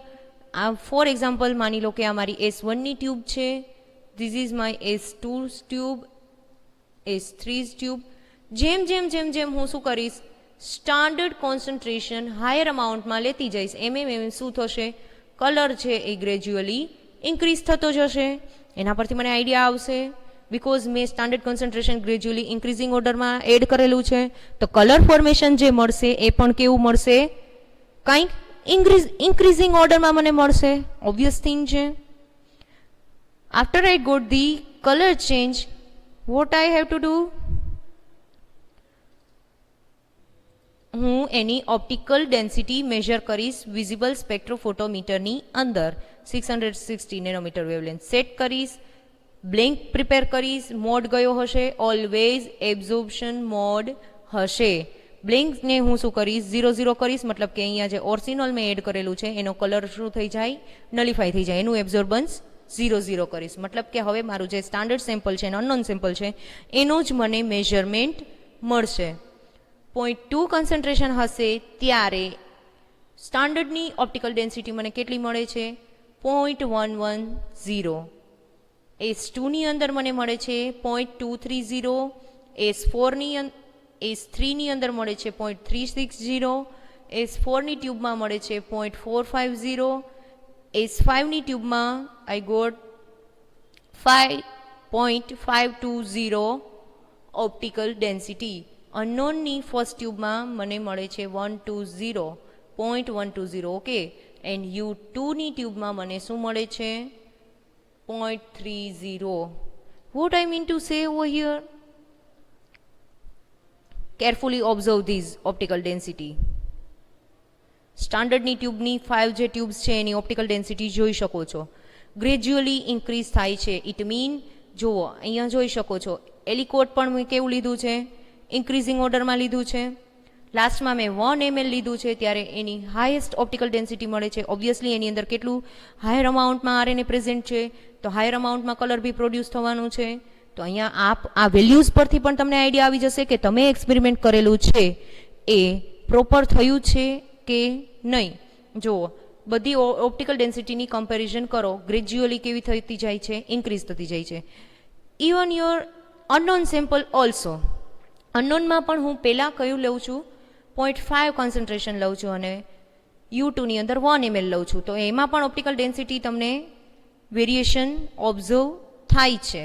For example માની લો કે આ મારી S1ની ટ્યુબ છે. This is my S2 tube, S3 tube. જેમ જેમ જેમ જેમ હું શું કરીશ? સ્ટાન્ડર્ડ કોન્સન્ટ્રેશન હાયર અમાઉન્ટમાં લેતી જઈશ એમ શું થશે? કલર છે એ ગ્રેજ્યુઅલી ઇન્ક્રીઝ થતો જશે. એના પરથી મને આઈડિયા આવશે બિકોઝ મેં સ્ટાન્ડર્ડ કોન્સન્ટ્રેશન ગ્રેજ્યુઅલી ઇન્ક્રીઝિંગ ઓર્ડરમાં એડ કરેલું છે તો કલર ફોર્મેશન જે મળશે એ પણ કેવું મળશે? કંઈક ઇન્ક્રીઝિંગ ઓર્ડરમાં મને મળશે. ઓબ્વિયસ થિંગ છે. After I got the colour change, what I have to do? હું એની ઓપ્ટિકલ ડેન્સિટી મેજર કરીશ વિઝિબલ સ્પેક્ટ્રોફોટોમીટરની અંદર. 660 નેનોમીટર વેવલેન્થ સેટ કરીશ, બ્લેન્ક પ્રિપેર કરીશ. મોડ કયો હશે? ઓલવેઝ એબ્ઝોર્પ્શન મોડ હશે. બ્લેન્કને હું શું કરીશ? 0 કરીશ, મતલબ કે અહીંયા જે ઓર્સિનોલ મેં એડ કરેલું છે એનો કલર શું થઈ જાય? નલિફાઈ થઈ જાય. એનું એબ્ઝોર્બન્સ 0 કરીશ. મતલબ કે હવે મારું જે સ્ટાન્ડર્ડ સેમ્પલ છે અને અનનોન સેમ્પલ છે એનું જ મને મેજરમેન્ટ મળશે. 0.2 કન્સન્ટ્રેશન હશે ત્યારે સ્ટાન્ડર્ડની ઓપ્ટિકલ ડેન્સિટી મને કેટલી મળે છે? 0.110. S2ની અંદર મને મળે છે 0.230. S3ની અંદર મળે છે 0.360. S4ની ટ્યુબમાં મળે છે 0.450. S5 ની ટ્યુબમાં આઈ ગોટ 5.520 ઓપ્ટિકલ ડેન્સિટી. અનનોનની ફર્સ્ટ ટ્યુબમાં મને મળે છે 120.120. ઓકે, એન્ડ U2ની ટ્યુબમાં મને શું મળે છે 0.30. What I mean to say over here? Carefully observe these optical density. સ્ટાન્ડર્ડની ટ્યુબની 5 જે ટ્યુબ્સ છે એની ઓપ્ટિકલ ડેન્સિટી જોઈ શકો છો, ગ્રેજ્યુઅલી ઇન્ક્રીઝ થાય છે. ઇટ મીન જુઓ અહીંયા જોઈ શકો છો એલિકોટ પણ મેં કેવું લીધું છે, ઇન્ક્રીઝિંગ ઓર્ડરમાં લીધું છે. લાસ્ટમાં મેં 1 ml લીધું છે ત્યારે એની હાઈએસ્ટ ઓપ્ટિકલ ડેન્સિટી મળે છે. ઓબ્વિયસલી એની અંદર કેટલું હાયર અમાઉન્ટમાં આરએનએ પ્રેઝન્ટ છે, તો હાયર અમાઉન્ટમાં કલર બી પ્રોડ્યુસ થવાનું છે. તો અહીંયા આપ આ વેલ્યુઝ પરથી પણ તમને આઈડિયા આવી જશે કે તમે એક્સપેરિમેન્ટ કરેલું છે એ પ્રોપર થયું છે કે નહીં. જુઓ બધી ઓપ્ટિકલ ડેન્સિટીની કમ્પેરિઝન કરો, ગ્રેજ્યુઅલી કેવી થતી જાય છે, ઇન્ક્રીઝ થતી જાય છે. Even your unknown sample also. અનનોનમાં પણ હું પહેલાં કયું લઉં છું 0.5 કોન્સન્ટ્રેશન લઉં છું અને U2ની અંદર 1 ml લઉં છું. તો એમાં પણ ઓપ્ટિકલ ડેન્સિટી તમને વેરિએશન ઓબ્ઝર્વ થાય છે.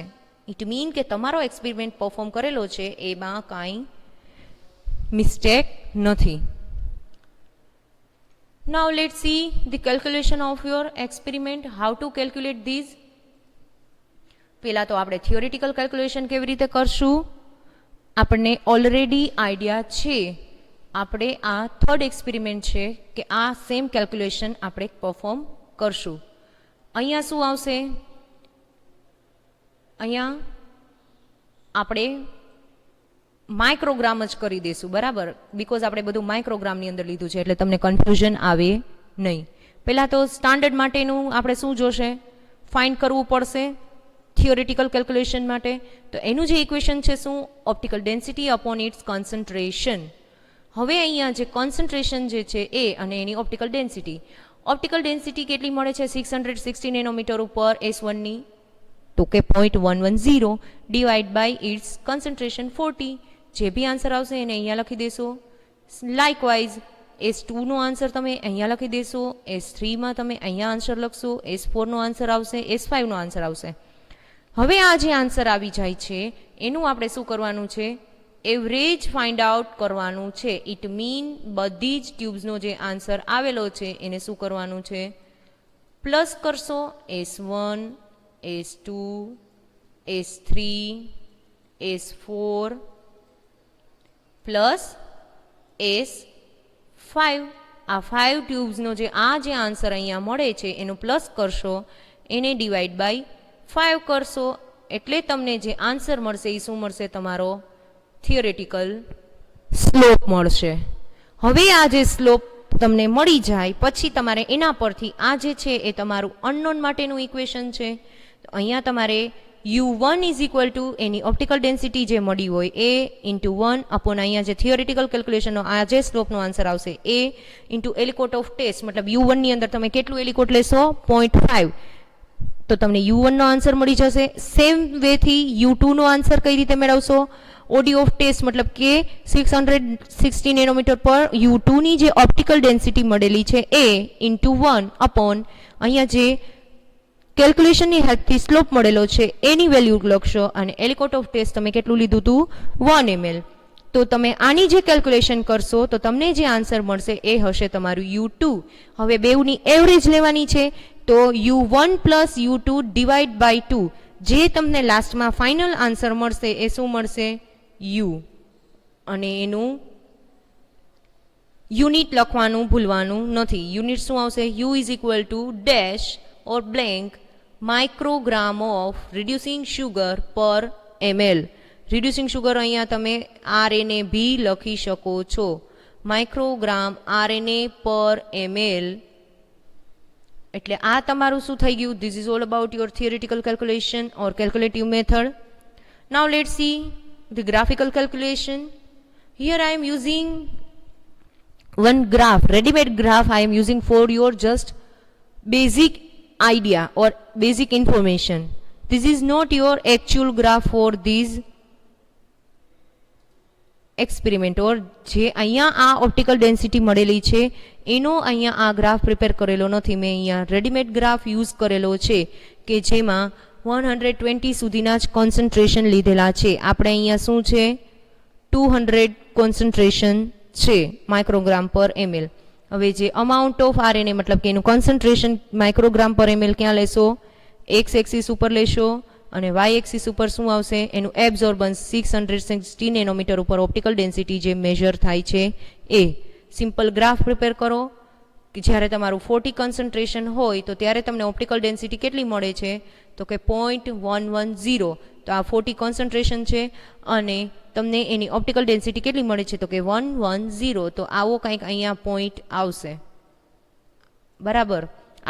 ઇટ મીન કે તમારો એક્સપેરિમેન્ટ પરફોર્મ કરેલો છે એમાં કાંઈ મિસ્ટેક નથી. Now let's see the calculation of your experiment. How to calculate these? પહેલાં તો આપણે થિયોરિટિકલ કેલ્ક્યુલેશન કેવી રીતે કરશું આપણને ઓલરેડી આઈડિયા છે. આપણે આ થર્ડ એક્સપેરિમેન્ટ છે કે આ સેમ કેલ્ક્યુલેશન આપણે પરફોર્મ કરશું. અહીંયા શું આવશે? અહીંયા આપણે માઇક્રોગ્રામ જ કરી દઈશું, બરાબર? બિકોઝ આપણે બધું માઇક્રોગ્રામની અંદર લીધું છે એટલે તમને કન્ફ્યુઝન આવે નહીં. પહેલાં તો સ્ટાન્ડર્ડ માટેનું આપણે શું જોશે? ફાઇન્ડ કરવું પડશે થિયોરિટિકલ કેલ્ક્યુલેશન માટે. તો એનું જે ઇક્વેશન છે શું? Optical density upon its concentration. હવે અહીંયા જે કોન્સન્ટ્રેશન જે છે એ અને એની ઓપ્ટિકલ ડેન્સિટી. ઓપ્ટિકલ ડેન્સિટી કેટલી મળે છે 660 નેનોમીટર ઉપર S1ની, તો કે 0.110 ડિવાઈડ બાય ઇટ્સ કોન્સન્ટ્રેશન 40. જે બી આન્સર આવશે એને અહીંયા લખી દેશો. લાઇકવાઇઝ S2નો આન્સર તમે અહીંયા લખી દેશો, S3માં તમે અહીંયા આન્સર લખશો, S4નો આન્સર આવશે, S5નો આન્સર આવશે. હવે આ જે આન્સર આવી જાય છે એનું આપણે શું કરવાનું છે? એવરેજ ફાઇન્ડ આઉટ કરવાનું છે. ઇટ મીન બધી જ ટ્યુબ્સનો જે આન્સર આવેલો છે એને શું કરવાનું છે? પ્લસ કરશો S1, S2, S3, S4 plus S5. આ 5 ટ્યુબ્સનો જે આન્સર અહીંયા મળે છે એનું પ્લસ કરશો, એને ડિવાઈડ બાય 5 કરશો એટલે તમને જે આન્સર મળશે એ શું મળશે? તમારો થિયોરેટિકલ સ્લોપ મળશે. હવે આ જે સ્લોપ તમને મળી જાય પછી તમારે એના પરથી આ જે છે એ તમારું અનનોન માટેનું ઇક્વેશન છે. તો અહીંયા તમારે U1 is equal two any optical density જે મળી હોય એ ઇન્ટુ 1 અપોન અહીંયા જે થિયોરિટિકલ કેલ્ક્યુલેશનનો આ જે સ્લોપનો આન્સર આવશે એ ઇન્ટુ એલિકોટ ઓફ ટેસ્ટ. મતલબ U1ની અંદર તમે કેટલું એલિકોટ લેશો? 0.5. તો તમને U1નો આન્સર મળી જશે. સેમ વેથી U2નો આન્સર કઈ રીતે મેળવશો? ઓડી ઓફ ટેસ્ટ મતલબ કે 660 નેનોમીટર પર U2ની જે ઓપ્ટિકલ ડેન્સિટી મળેલી છે એ ઇન્ટુ 1 અપોન અહીંયા જે કેલ્ક્યુલેશનની હેલ્પથી સ્લોપ મળેલો છે એની વેલ્યુ લખશો અને એલિકોટ ઓફ ટેસ્ટ તમે કેટલું લીધું હતું? 1 ml. તો તમે આની જે કેલ્ક્યુલેશન કરશો તો તમને જે આન્સર મળશે એ હશે તમારું U2. હવે બેઉની એવરેજ લેવાની છે તો U1 plus U2 divide by 2. જે તમને લાસ્ટમાં ફાઇનલ આન્સર મળશે એ શું મળશે? U. અને એનું યુનિટ લખવાનું ભૂલવાનું નથી. યુનિટ શું આવશે? U is equal to dash or blank microgram of reducing sugar per ml. Reducing sugar અહીંયા તમે RNA બી લખી શકો છો. માઇક્રોગ્રામ RNA પર ml. એટલે આ તમારું શું થઈ ગયું? This is all about your theoretical calculation or calculative method. Now let's see the graphical calculation. Here I am using one graph, ready-made graph I am using for your just basic idea or basic information. This is not your actual graph for this experiment or જે અહીંયા આ ઓપ્ટિકલ ડેન્સિટી મળેલી છે એનો અહીંયા આ ગ્રાફ પ્રિપેર કરેલો નથી. મેં અહીંયા રેડીમેડ ગ્રાફ યુઝ કરેલો છે કે જેમાં 120 સુધીના જ કોન્સન્ટ્રેશન લીધેલા છે. આપણે અહીંયા શું છે 200 કોન્સન્ટ્રેશન છે માઇક્રોગ્રામ પર ml. હવે જે અમાઉન્ટ ઓફ RNA મતલબ કે એનું કોન્સન્ટ્રેશન માઇક્રોગ્રામ પર ml ક્યાં લેશો, x એક્સિસ ઉપર લેશો અને y એક્સિસ ઉપર શું આવશે એનું એબ્ઝોર્બન્સ 660 નેનોમીટર ઉપર ઓપ્ટિકલ ડેન્સિટી જે મેજર થાય છે એ. સિમ્પલ ગ્રાફ પ્રિપેર કરો કે જ્યારે તમારું 40 કોન્સન્ટ્રેશન હોય તો ત્યારે તમને ઓપ્ટિકલ ડેન્સિટી કેટલી મળે છે તો કે 0.110. તો આ 40 કોન્સન્ટ્રેશન છે અને તમને એની ઓપ્ટિકલ ડેન્સિટી કેટલી મળે છે તો કે 110. તો આવો કંઈક અહીંયા પોઈન્ટ આવશે. બરાબર,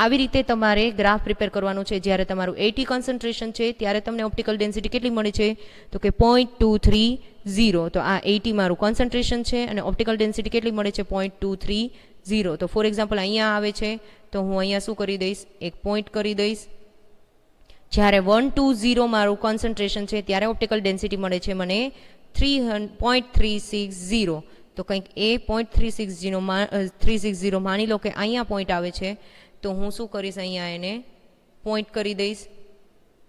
આવી રીતે તમારે ગ્રાફ પ્રિપેર કરવાનું છે. જ્યારે તમારું 80 કોન્સન્ટ્રેશન છે ત્યારે તમને ઓપ્ટિકલ ડેન્સિટી કેટલી મળે છે તો કે 0.230. તો આ 80 મારું કોન્સન્ટ્રેશન છે અને ઓપ્ટિકલ ડેન્સિટી કેટલી મળે છે 0.230. તો ફોર એક્ઝામ્પલ અહીંયા આવે છે તો હું અહીંયા શું કરી દઈશ, એક પોઈન્ટ કરી દઈશ. જ્યારે 120 મારું કોન્સન્ટ્રેશન છે ત્યારે ઓપ્ટિકલ ડેન્સિટી મળે છે મને 0.360. તો કંઈક એ 0.360 માની લો કે અહીંયા પોઈન્ટ આવે છે તો હું શું કરીશ, અહીંયા એને પોઈન્ટ કરી દઈશ.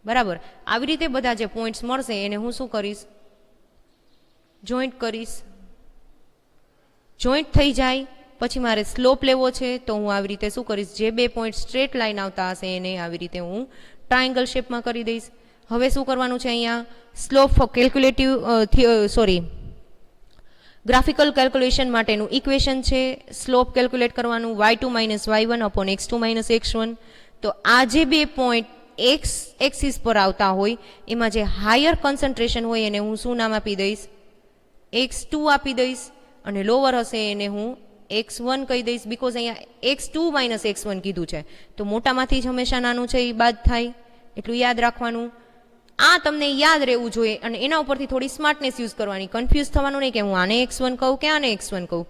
બરાબર, આવી રીતે બધા જે પોઈન્ટ્સ મળશે એને હું શું કરીશ, જોઈન્ટ કરીશ. જોઈન્ટ થઈ જાય પછી મારે સ્લોપ લેવો છે તો હું આવી રીતે શું કરીશ, જે બે પોઈન્ટ સ્ટ્રેટ લાઈન આવતા હશે એને આવી રીતે હું ટ્રાયંગલ શેપમાં કરી દઈશ. હવે શું કરવાનું છે, અહીંયા સ્લોપ ફોર ગ્રાફિકલ કેલ્ક્યુલેશન માટેનું ઇક્વેશન છે. સ્લોપ કેલ્ક્યુલેટ કરવાનું y2 - y1 upon x2 - x1. તો આ જે બે પોઈન્ટ x એક્સિસ પર આવતા હોય એમાં જે હાયર કોન્સન્ટ્રેશન હોય એને હું શું નામ આપી દઈશ, x2 આપી દઈશ અને લોવર હશે એને હું x1 કહી દઈશ. બીકોઝ અહીંયા x2 - x1 કીધું છે તો મોટામાંથી જ હંમેશા નાનું છે એ બાદ થાય, એટલું યાદ રાખવાનું. આ તમને યાદ રહેવું જોઈએ અને એના ઉપરથી થોડી સ્માર્ટનેસ યુઝ કરવાની. કન્ફ્યુઝ થવાનું નહીં કે હું આને x1 કહું કે આને x1 કહું.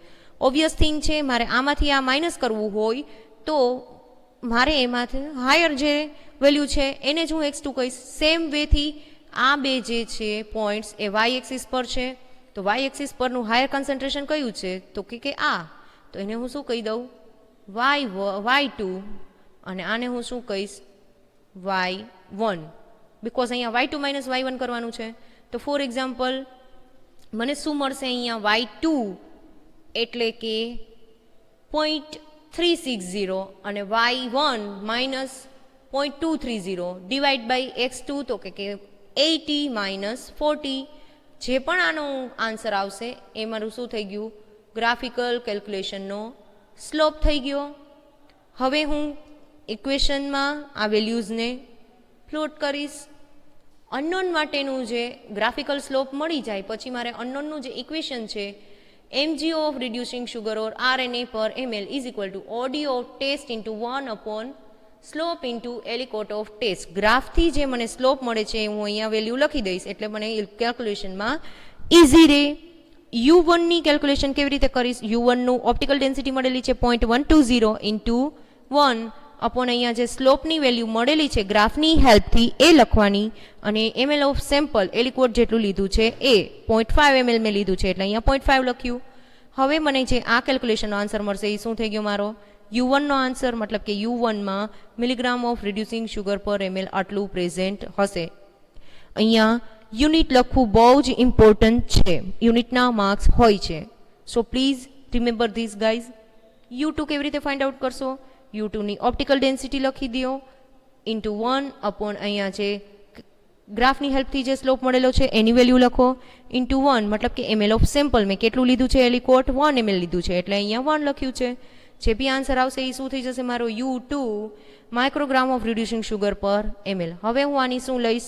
ઓબ્વિયસ થિંગ છે, મારે આમાંથી આ માઇનસ કરવું હોય તો મારે એમાંથી હાયર જે વેલ્યુ છે એને જ હું x2 કહીશ. સેમ વેથી આ બે જે છે પોઈન્ટ્સ એ y એક્સિસ પર છે તો y એક્સિસ પરનું હાયર કોન્સન્ટ્રેશન કયું છે તો કે આ, તો એને હું શું કહી દઉં y2 અને આને હું શું કહીશ y1. બિકોઝ અહીંયા y2 - y1 કરવાનું છે. તો ફોર એક્ઝામ્પલ મને શું મળશે, અહીંયા y2 એટલે કે 0.360 અને y1 -0.230 ડિવાઈડ બાય x2 તો કે 80 - 40. જે પણ આનો આન્સર આવશે એ મારું શું થઈ ગયું, ગ્રાફિકલ કેલ્ક્યુલેશનનો સ્લોપ થઈ ગયો. હવે હું ઇક્વેશનમાં આ વેલ્યુઝને પ્લોટ કરીશ. અનનોન માટેનું જે ગ્રાફિકલ સ્લોપ મળી જાય પછી મારે અનનોનનું જે ઇક્વેશન છે mg of reducing sugar or RNA પર ml is equal to OD of test into 1 upon slope into aliquot of test. ગ્રાફથી જે મને સ્લોપ મળે છે હું અહીંયા વેલ્યુ લખી દઈશ એટલે મને કેલ્ક્યુલેશનમાં ઇઝી રહે. u1ની કેલ્ક્યુલેશન કેવી રીતે કરીશ, u1નું ઓપ્ટિકલ ડેન્સિટી મળેલી છે 0.120 ઇન્ટુ 1 અપોન અહીંયા જે સ્લોપની વેલ્યુ મળેલી છે ગ્રાફની હેલ્પથી એ લખવાની અને ml ઓફ સેમ્પલ એલિકોટ જેટલું લીધું છે એ 0.5 ml મેં લીધું છે એટલે અહીંયા 0.5 લખ્યું. હવે મને જે આ કેલ્ક્યુલેશનનો આન્સર મળશે એ શું થઈ ગયો મારો u1નો આન્સર, મતલબ કે u1માં milligram of reducing sugar per ml આટલું પ્રેઝન્ટ હશે. અહીંયા યુનિટ લખવું બહુ જ ઇમ્પોર્ટન્ટ છે, યુનિટના માર્ક્સ હોય છે. So please remember this guys. u2 કેવી રીતે ફાઇન્ડ આઉટ કરશો, u2ની ઓપ્ટિકલ ડેન્સિટી લખી દો ઇન્ટુ 1 અપોન અહીંયા જે ગ્રાફની હેલ્પથી જે સ્લોપ મળેલો છે એની વેલ્યુ લખો ઇન્ટુ 1 મતલબ કે ml ઓફ સેમ્પલ મેં કેટલું લીધું છે એલિકોટ 1 ml લીધું છે એટલે અહીંયા 1 લખ્યું છે. જે બી આન્સર આવશે એ શું થઈ જશે મારો u2 microgram of reducing sugar per ml. હવે હું આની શું લઈશ,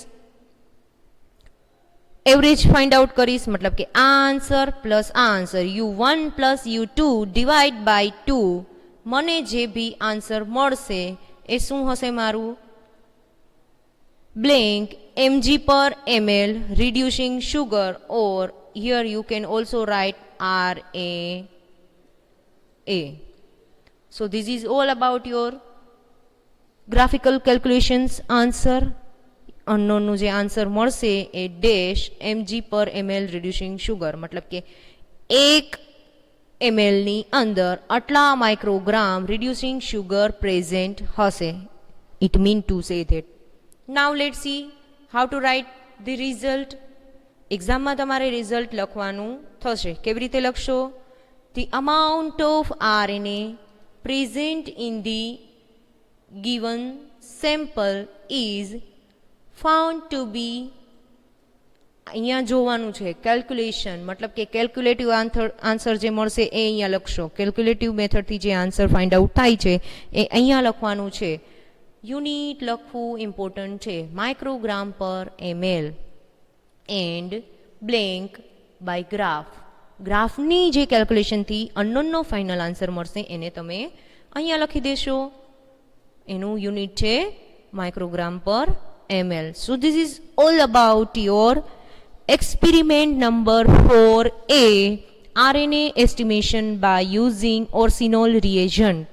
એવરેજ ફાઇન્ડ આઉટ કરીશ, મતલબ કે આ આન્સર પ્લસ આ answer u1 plus u2 divide by 2 મને જે બી આન્સર મળશે એ શું હશે મારું blank mg per ml reducing sugar, or here you can also write RAA. So this is all about your graphical calculations answer. અનનોનનું જે આન્સર મળશે એ dash mg per ml reducing sugar, મતલબ કે 1 mlની અંદર આટલા માઇક્રોગ્રામ રિડ્યુસિંગ શુગર પ્રેઝન્ટ હશે. It mean to say that. Now let see how to write the result. એક્ઝામમાં તમારે રિઝલ્ટ લખવાનું થશે. કેવી રીતે લખશો? The amount of RNA present in the given sample is found to be, અહીંયા જોવાનું છે કેલ્ક્યુલેશન, મતલબ કે કેલ્ક્યુલેટિવ આન્સર જે મળશે એ અહીંયા લખશો. કેલ્ક્યુલેટિવ મેથડથી જે આન્સર ફાઇન્ડ આઉટ થાય છે એ અહીંયા લખવાનું છે. યુનિટ લખવું ઇમ્પોર્ટન્ટ છે, માઇક્રોગ્રામ પર ml and blank by graph. ગ્રાફની જે કેલ્ક્યુલેશનથી અનનોનનો ફાઇનલ આન્સર મળશે એને તમે અહીંયા લખી દેશો. એનું યુનિટ છે માઇક્રોગ્રામ પર ml. So this is all about your experiment number 4A, RNA estimation by using Orsinol reagent.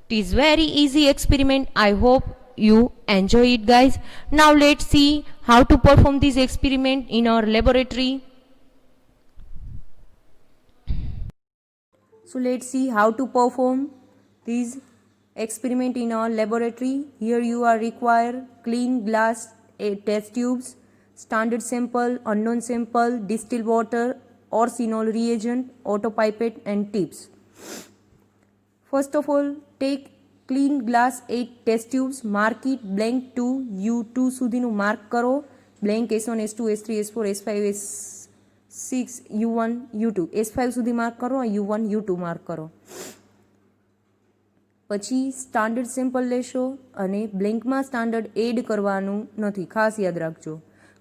It is very easy experiment. I hope you enjoy it, guys. Now let's see how to perform this experiment in our laboratory. So let's see how to perform this experiment in our laboratory. Here you are require clean glass test tubes, standard sample, unknown sample, distilled water, Orsinol reagent, autopipette and tips. First of all, take clean glass 8 test tubes, mark it blank to U2 સુધીનું માર્ક કરો. blank S1, S2, S3, S4, S5, S6, U1, U2, S5 સુધી માર્ક કરો, U1, U2 માર્ક કરો. પછી સ્ટાન્ડર્ડ સેમ્પલ લેશો અને બ્લેન્કમાં સ્ટાન્ડર્ડ એડ કરવાનું નથી, ખાસ યાદ રાખજો.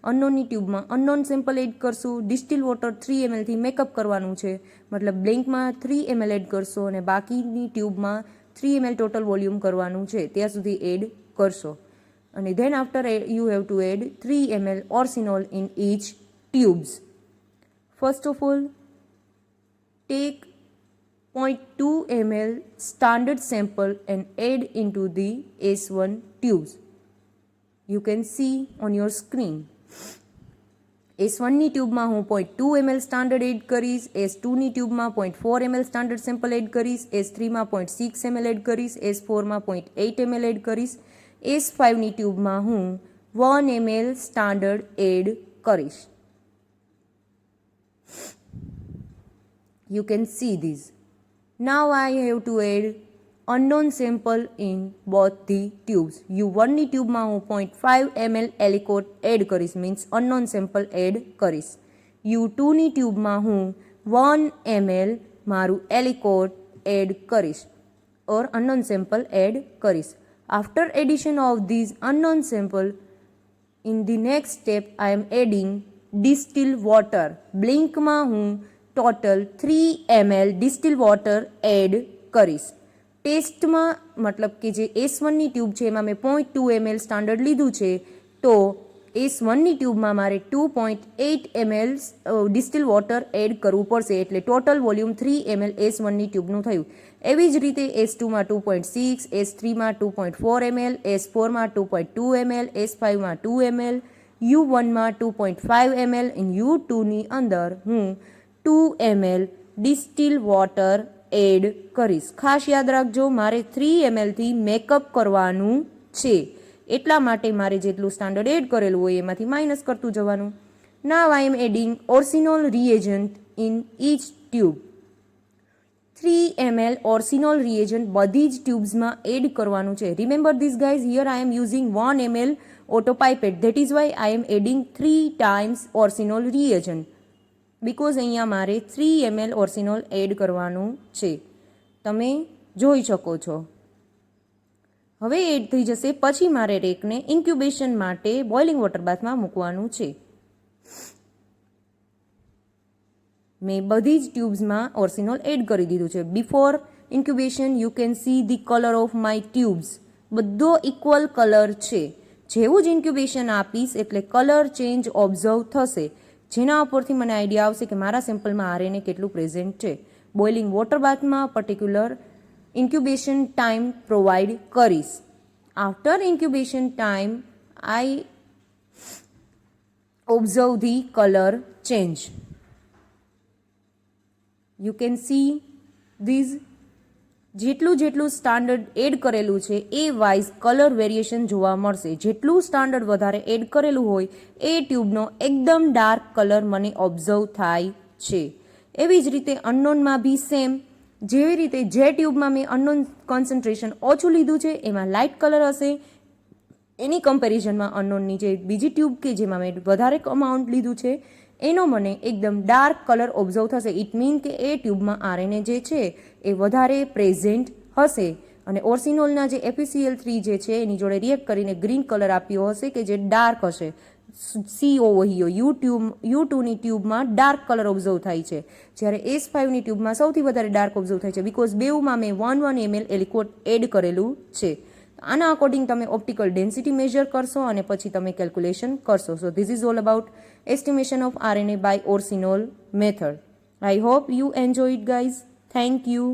અનનોનની ટ્યુબમાં અનનોન સેમ્પલ એડ કરશું. ડિસ્ટિલ વોટર 3 ml થી મેકઅપ કરવાનું છે, મતલબ બ્લેન્કમાં 3 ml એડ કરશો અને બાકીની ટ્યુબમાં 3 ml ટોટલ વોલ્યુમ કરવાનું છે ત્યાં સુધી એડ કરશો. અને then after you have to add 3 ml orcinol in each tubes. First of all take 0.2 ml standard sample and add into the S1 tubes. You can see on your screen. S1 ની ટ્યુબમાં હું 0.2 ml સ્ટાન્ડર્ડ એડ કરીશ, S2 ની ટ્યુબમાં 0.4 ml સ્ટાન્ડર્ડ સેમ્પલ એડ કરીશ, S3 માં 0.6 ml એડ કરીશ, S4 માં 0.8 ml એડ કરીશ, S5 ની ટ્યુબમાં હું 1 ml સ્ટાન્ડર્ડ એડ કરીશ. You can see this. Now I have to add unknown sample in both the tubes. U1 ની ટ્યુબમાં હું 0.5 ml એલિકોટ એડ કરીશ, મીન્સ unknown sample એડ કરીશ. U2 ની ટ્યુબમાં હું 1 ml મારું એલિકોટ એડ કરીશ or unknown sample એડ કરીશ. After addition of these unknown sample, in the next step I am adding distilled water. બ્લિંકમાં હું total 3 ml distil water add કરીશ. ટેસ્ટમાં મતલબ કે જે S1ની ટ્યુબ છે એમાં મેં 0.2 ml સ્ટાન્ડર્ડ લીધું છે, તો S1ની ટ્યુબમાં મારે 2.8 ml ડિસ્ટિલ વોટર એડ કરવું પડશે, એટલે ટોટલ વોલ્યુમ 3 ml S1ની ટ્યુબનું થયું. એવી જ રીતે S2માં 2.6, S3માં 2.4 ml, S4માં 2.2 ml, S5માં 2 ml, U1માં 2.5 ml, U2ની અંદર હું 2 ml ડિસ્ટિલ વોટર એડ કરીશ. ખાસ યાદ રાખજો, મારે 3 ml થી મેકઅપ કરવાનું છે, એટલા માટે મારે જેટલું સ્ટાન્ડર્ડ એડ કરેલું હોય એમાંથી માઇનસ કરતું જવાનું. Now I am adding orcinol reagent in each tube. 3 ml orcinol reagent બધી જ ટ્યુબ્સમાં એડ કરવાનું છે. Remember this guys, here I am using 1 ml autopipette, that is why I am adding 3 times orcinol reagent, because અહીંયા મારે 3 ml ઓર્સિનોલ એડ કરવાનું છે. તમે જોઈ શકો છો. હવે એડ થઈ જશે પછી મારે રેકને ઇન્ક્યુબેશન માટે બોઇલિંગ વોટર બાથમાં મૂકવાનું છે. મેં બધી જ ટ્યુબ્સમાં ઓર્સિનોલ એડ કરી દીધું છે. Before incubation you can C the colour of my tubes. બધો ઇક્વલ કલર છે. જેવું જ ઇન્ક્યુબેશન આપીશ એટલે કલર ચેન્જ ઓબ્ઝર્વ થશે, જેના ઉપરથી મને આઈડિયા આવશે કે મારા સેમ્પલમાં RNA કેટલું પ્રેઝન્ટ છે. બોઇલિંગ વોટર બાથમાં પર્ટિક્યુલર ઇન્ક્યુબેશન ટાઈમ પ્રોવાઈડ કરીશ. After incubation time I Observe the color change. You can see these. જેટલું સ્ટાન્ડર્ડ એડ કરેલું છે એ વાઇઝ કલર વેરિએશન જોવા મળશે. જેટલું સ્ટાન્ડર્ડ વધારે એડ કરેલું હોય એ ટ્યુબનો એકદમ ડાર્ક કલર મને ઓબ્ઝર્વ થાય છે. એવી જ રીતે અનનોનમાં બી સેમ. જેવી રીતે જે ટ્યુબમાં મેં અનનોન કોન્સન્ટ્રેશન ઓછું લીધું છે એમાં લાઇટ કલર હશે, એની કમ્પેરિઝનમાં અનનોનની જે બીજી ટ્યુબ કે જેમાં મેં વધારે અમાઉન્ટ લીધું છે એનો મને એકદમ ડાર્ક કલર ઓબ્ઝર્વ થશે. ઇટ મીન કે એ ટ્યુબમાં આરએનએ જે છે એ વધારે પ્રેઝન્ટ હશે અને ઓર્સિનોલના જે FeCl3 જે છે એની જોડે રિએક્ટ કરીને ગ્રીન કલર આપ્યો હશે કે જે ડાર્ક હશે. CO વહીયો U2ની ટ્યુબમાં ડાર્ક કલર ઓબ્ઝર્વ થાય છે, જ્યારે S5ની ટ્યુબમાં સૌથી વધારે ડાર્ક ઓબ્ઝર્વ થાય છે બિકોઝ બેઉમાં મેં 1 ml એલિકોટ એડ કરેલું છે. આના અકોર્ડિંગ તમે ઓપ્ટિકલ ડેન્સિટી મેજર કરશો અને પછી તમે કેલ્ક્યુલેશન કરશો. સો this is all about estimation of RNA by Orsinol method. I hope you enjoy it, guys. Thank you.